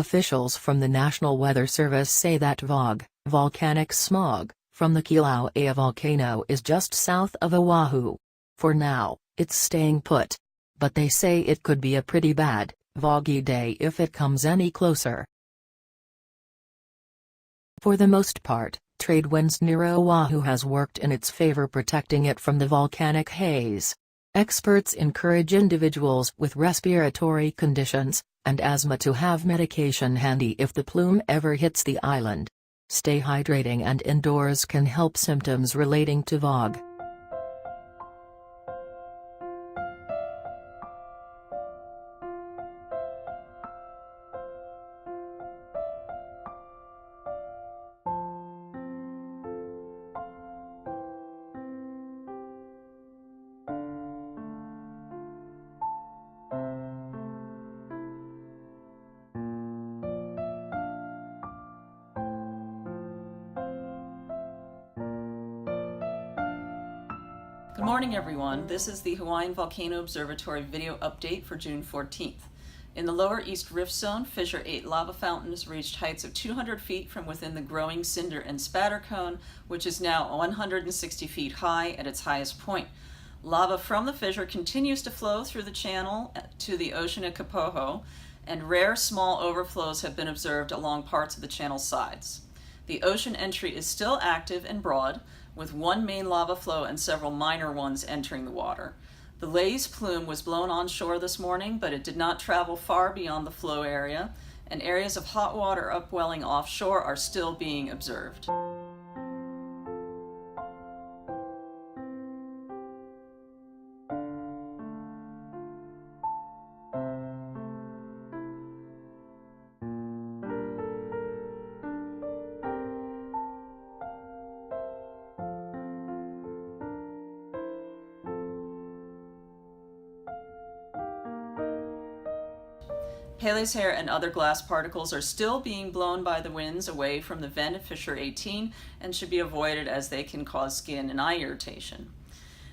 Officials from the National Weather Service say that Vog, volcanic smog, from the Kilauea volcano is just south of Oahu. For now, it's staying put. But they say it could be a pretty bad, voggy day if it comes any closer. For the most part, trade winds near Oahu has worked in its favor, protecting it from the volcanic haze. Experts encourage individuals with respiratory conditions and asthma to have medication handy if the plume ever hits the island. Stay hydrating and indoors can help symptoms relating to Vog. Good morning, everyone. This is the Hawaiian Volcano Observatory video update for June 14th. In the lower east rift zone, fissure 8 lava fountains reached heights of 200 feet from within the growing cinder and spatter cone, which is now 160 feet high at its highest point. Lava from the fissure continues to flow through the channel to the ocean at Kapoho, and rare small overflows have been observed along parts of the channel's sides. The ocean entry is still active and broad, with one main lava flow and several minor ones entering the water. The Lay's plume was blown onshore this morning, but it did not travel far beyond the flow area, and areas of hot water upwelling offshore are still being observed. Haley's hair and other glass particles are still being blown by the winds away from the vent at fissure 18 and should be avoided as they can cause skin and eye irritation.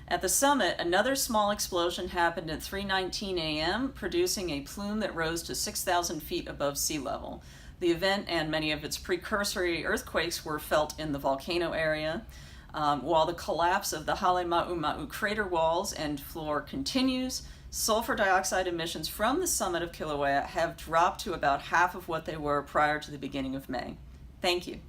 At the summit, another small explosion happened at 3:19 a.m., producing a plume that rose to 6,000 feet above sea level. The event and many of its precursory earthquakes were felt in the volcano area, while the collapse of the Halema'uma'u crater walls and floor continues. Sulfur dioxide emissions from the summit of Kilauea have dropped to about half of what they were prior to the beginning of May. Thank you.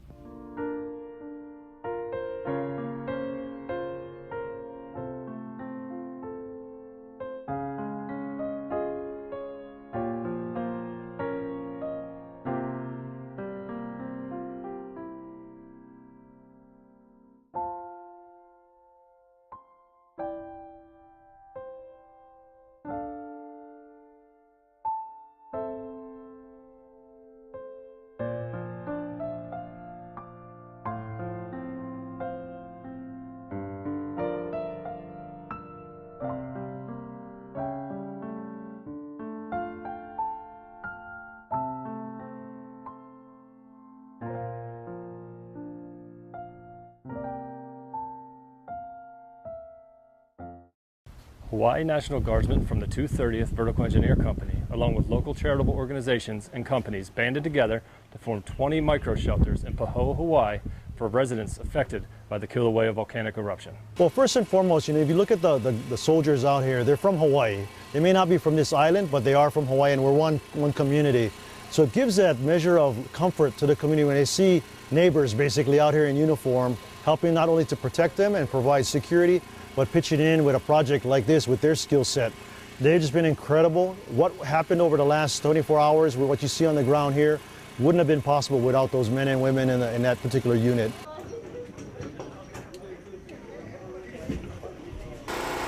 Hawaii National Guardsmen from the 230th Vertical Engineer Company, along with local charitable organizations and companies, banded together to form 20 micro-shelters in Pahoa, Hawaii for residents affected by the Kilauea volcanic eruption. Well, first and foremost, if you look at the soldiers out here, they're from Hawaii. They may not be from this island, but they are from Hawaii, and we're one community. So it gives that measure of comfort to the community when they see neighbors basically out here in uniform, helping not only to protect them and provide security, but pitching in with a project like this with their skill set. They've just been incredible. What happened over the last 24 hours with what you see on the ground here wouldn't have been possible without those men and women in that particular unit.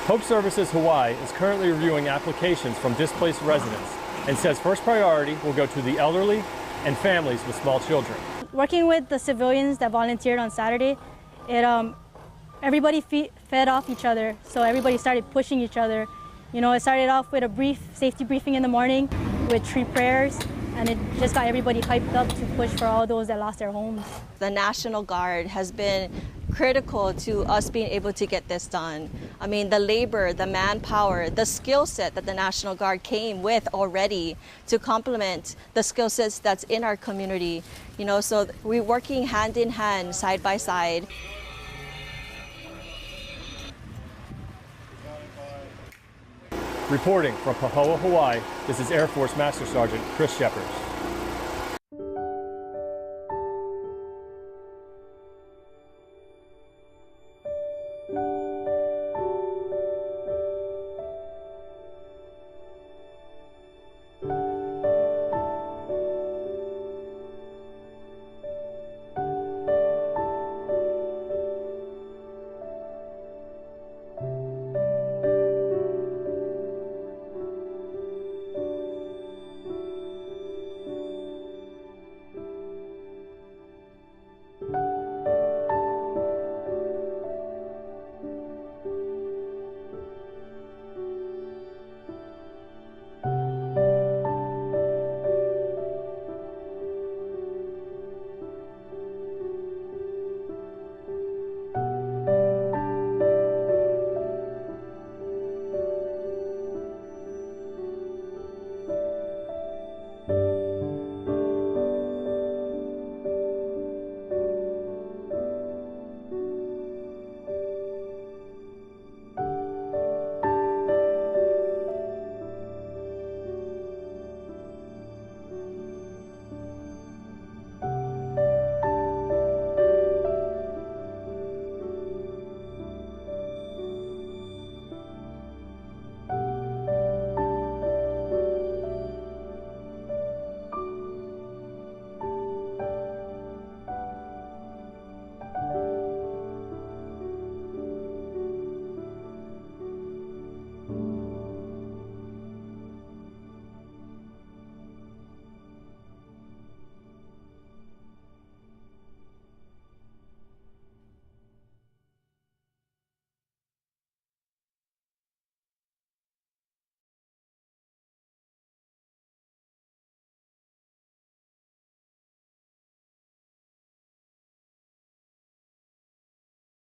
Hope Services Hawaii is currently reviewing applications from displaced residents and says first priority will go to the elderly and families with small children. Working with the civilians that volunteered on Saturday, everybody fed off each other, so everybody started pushing each other. You know, it started off with a brief safety briefing in the morning with 3 prayers, and it just got everybody hyped up to push for all those that lost their homes. The National Guard has been critical to us being able to get this done. I mean, the labor, the manpower, the skill set that the National Guard came with already to complement the skill sets that's in our community. You know, so we're working hand in hand, side by side. Reporting from Pahoa, Hawaii, this is Air Force Master Sergeant Chris Shepard.